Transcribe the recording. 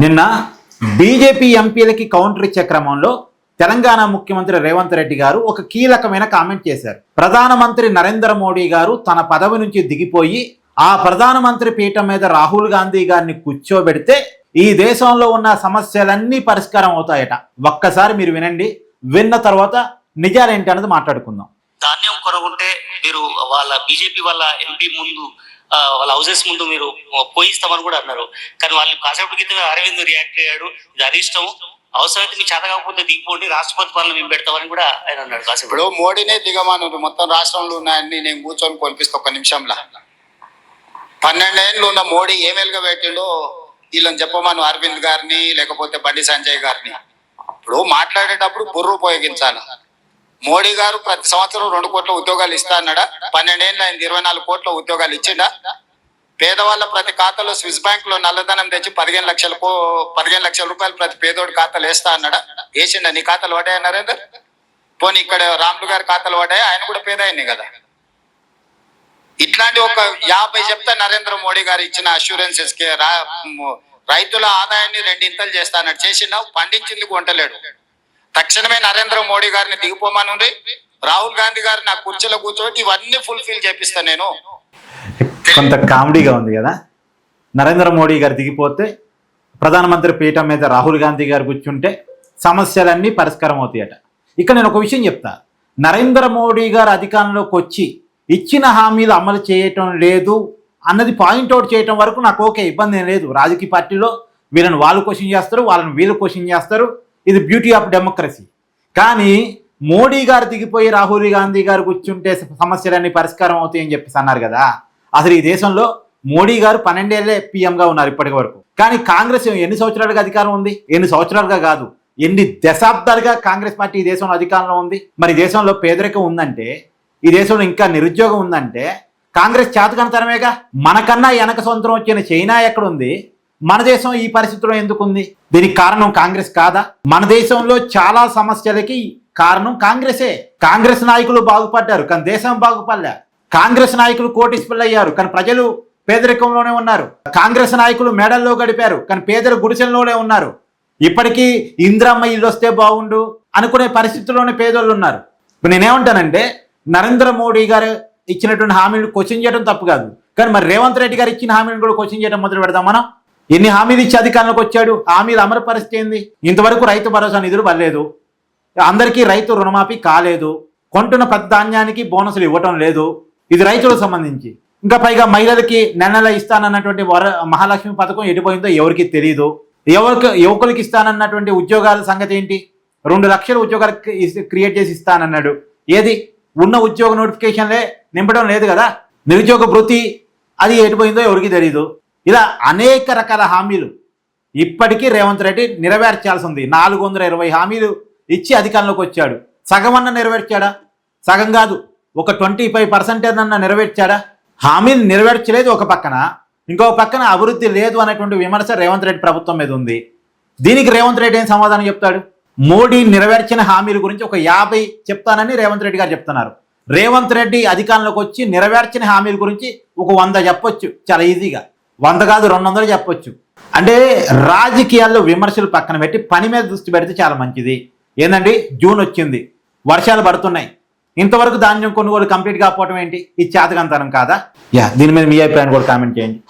నిన్న BJP ఎంపీలకి counter ఇచ్చే క్రమంలో తెలంగాణ ముఖ్యమంత్రి రేవంత్ రెడ్డి గారు ఒక కీలకమైన కామెంట్ చేశారు. ప్రధానమంత్రి నరేంద్ర మోడీ గారు తన పదవి నుంచి దిగిపోయి ఆ ప్రధానమంత్రి పీఠం మీద రాహుల్ గాంధీ గారిని కూర్చోబెడితే ఈ దేశంలో ఉన్న సమస్యలన్నీ పరిష్కారం అవుతాయట. ఒక్కసారి మీరు వినండి, విన్న తర్వాత నిజాలేంటి అన్నది మాట్లాడుకుందాం. ధాన్యం కొరగుంటే మీరు వాళ్ళ బీజేపీ వాళ్ళ ఎంపీ ముందు వాళ్ళ హౌసెస్ ముందు మీరు పోయిస్తామని కూడా అన్నారు. కానీ వాళ్ళు కాసేపటి క్రితం అరవింద్ రియాక్ట్ అయ్యాడు, ఇది అరిష్టం, అవసరమైతే మీ చేత కాకపోతే దిగిపోండి, రాష్ట్రపతి పాలన మేము పెడతామని కూడా ఆయన అన్నాడు. కాసేపు మోడీనే దిగమాను, మొత్తం రాష్ట్రంలో ఉన్నాయని నేను కూర్చొని కొనిపిస్తా ఒక నిమిషంలో. 12 ఏళ్ళు ఉన్న మోడీ ఏమేలుగా పెట్టిండో వీళ్ళని చెప్పమాను, అరవింద్ గారిని లేకపోతే బండి సంజయ్ గారిని. ఇప్పుడు మాట్లాడేటప్పుడు బుర్ర ఉపయోగించాలి. మోడీ గారు ప్రతి సంవత్సరం 2 కోట్ల ఉద్యోగాలు ఇస్తా అన్నాడా? 12 ఏళ్ళు ఆయన 24 కోట్ల ఉద్యోగాలు ఇచ్చిండా? పేదవాళ్ళ ప్రతి ఖాతాలో స్విస్ బ్యాంక్ లో నల్లధనం తెచ్చి 15 లక్షల రూపాయలు ప్రతి పేదోడి ఖాతాలు వేస్తా అన్నాడా? వేసిండా? నీ ఖాతాలు పడ్డాయి నరేందర్? పోనీ ఇక్కడ రాములు గారి ఖాతాలు పడ్డాయి, ఆయన కూడా పేద అయింది కదా. ఇట్లాంటి ఒక 50 చెప్తా నరేంద్ర మోడీ గారు ఇచ్చిన అష్యూరెన్సెస్ కి రైతుల ఆదాయాన్ని 2 ఇంతలు చేస్తానని చేసినా పండించింది కొంటలేడు. తక్షణమే నరేంద్ర మోడీ గారిని దిగిపోమని, రాహుల్ గాంధీ గారు నా కుర్చీలో కూర్చోబెట్టి ఇవన్నీ ఫుల్ఫిల్ చేపిస్తా నేను. కొంత కామెడీగా ఉంది కదా. నరేంద్ర మోడీ గారు దిగిపోతే ప్రధానమంత్రి పీఠం మీద రాహుల్ గాంధీ గారు కూర్చుంటే సమస్యలన్నీ పరిష్కారం అవుతాయట. ఇక్కడ నేను ఒక విషయం చెప్తా. నరేంద్ర మోడీ గారు అధికారంలోకి వచ్చి ఇచ్చిన హామీలు అమలు చేయటం లేదు అన్నది పాయింట్అవుట్ చేయటం వరకు నాకు ఓకే, ఇబ్బంది ఏం లేదు. రాజకీయ పార్టీలో వీళ్ళని వాళ్ళు క్వశ్చన్ చేస్తారు, వాళ్ళని వీళ్ళు క్వశ్చన్ చేస్తారు. ఇది బ్యూటీ ఆఫ్ డెమోక్రసీ. కానీ మోడీ గారు దిగిపోయి రాహుల్ గాంధీ గారు కూర్చుంటే సమస్యలన్నీ పరిష్కారం అవుతాయని చెప్పేసి అన్నారు కదా. అసలు ఈ దేశంలో మోడీ గారు 12 ఏళ్ళే పీఎంగా ఉన్నారు ఇప్పటి వరకు. కానీ కాంగ్రెస్ ఎన్ని సంవత్సరాలుగా అధికారం ఉంది? ఎన్ని సంవత్సరాలుగా కాదు, ఎన్ని దశాబ్దాలుగా కాంగ్రెస్ పార్టీ ఈ దేశంలో అధికారంలో ఉంది. మరి దేశంలో పేదరికం ఉందంటే, ఈ దేశంలో ఇంకా నిరుద్యోగం ఉందంటే కాంగ్రెస్ చేతకనతనమేగా. మనకన్నా వెనక సొంతం వచ్చిన చైనా ఎక్కడుంది? మన దేశం ఈ పరిస్థితిలో ఎందుకుంది? దీనికి కారణం కాంగ్రెస్ కాదా? మన దేశంలో చాలా సమస్యలకి కారణం కాంగ్రెసే. కాంగ్రెస్ నాయకులు బాగుపడ్డారు కానీ దేశం బాగుపడలే. కాంగ్రెస్ నాయకులు కోటీశ్వరులు అయ్యారు కానీ ప్రజలు పేదరికంలోనే ఉన్నారు. కాంగ్రెస్ నాయకులు మేడల్లో గడిపారు కానీ పేదలు గుడిసెల్లోనే ఉన్నారు. ఇప్పటికీ ఇందిరమ్మ ఇల్లు వస్తే బాగుండు అనుకునే పరిస్థితుల్లోనే పేదోళ్ళు ఉన్నారు. ఇప్పుడు నేనేమంటానంటే, నరేంద్ర మోడీ గారు ఇచ్చినటువంటి హామీలు క్వశ్చన్ చేయడం తప్పు కాదు, కానీ మరి రేవంత్ రెడ్డి గారు ఇచ్చిన హామీలను కూడా క్వశ్చన్ చేయడం మొదలు పెడదాం. మనం ఎన్ని హామీలు ఇచ్చి అధికారంలోకి వచ్చాడు? హామీలు అమలు పరిస్థితి ఏంది? ఇంతవరకు రైతు భరోసా నిధులు పడలేదు, అందరికీ రైతు రుణమాఫీ కాలేదు, కొంటున్న ప్రతి ధాన్యానికి బోనసులు ఇవ్వటం లేదు. ఇది రైతులకు సంబంధించి. ఇంకా పైగా మహిళలకి నెల ఇస్తానన్నటువంటి మహాలక్ష్మి పథకం ఎడిపోయిందో ఎవరికి తెలియదు. యువకులకి ఇస్తానన్నటువంటి ఉద్యోగాల సంగతి ఏంటి? 2 లక్షల ఉద్యోగాలు క్రియేట్ చేసి ఇస్తానన్నాడు. ఏది? ఉన్న ఉద్యోగ నోటిఫికేషన్లే నింపడం లేదు కదా. నిరుద్యోగ భృతి అది ఎడిపోయిందో ఎవరికి తెలియదు. ఇలా అనేక రకాల హామీలు ఇప్పటికీ రేవంత్ రెడ్డి నెరవేర్చాల్సి ఉంది. 420 హామీలు ఇచ్చి అధికారంలోకి వచ్చాడు. సగమన్నా నెరవేర్చాడా? సగం కాదు, ఒక 25% అన్న నెరవేర్చాడా? హామీలు నెరవేర్చలేదు ఒక పక్కన, ఇంకో పక్కన అభివృద్ధి లేదు అనేటువంటి విమర్శ రేవంత్ రెడ్డి ప్రభుత్వం మీద ఉంది. దీనికి రేవంత్ రెడ్డి ఏం సమాధానం చెప్తాడు? మోడీ నెరవేర్చిన హామీల గురించి ఒక 50 చెప్తానని రేవంత్ రెడ్డి గారు చెప్తున్నారు. రేవంత్ రెడ్డి అధికారంలోకి వచ్చి నెరవేర్చిన హామీల గురించి ఒక 100 చెప్పొచ్చు, చాలా ఈజీగా. 100 కాదు, 200 చెప్పొచ్చు. అంటే రాజకీయాల్లో విమర్శలు పక్కన పెట్టి పని మీద దృష్టి పెడితే చాలా మంచిది. ఏంటండి, జూన్ వచ్చింది, వర్షాలు పడుతున్నాయి, ఇంతవరకు ధాన్యం కొనుగోలు కంప్లీట్ కాకపోవడం ఏంటి? ఇది చేతకంతనం కాదా? దీని మీద మీ అభిప్రాయాన్ని కూడా కామెంట్ చేయండి.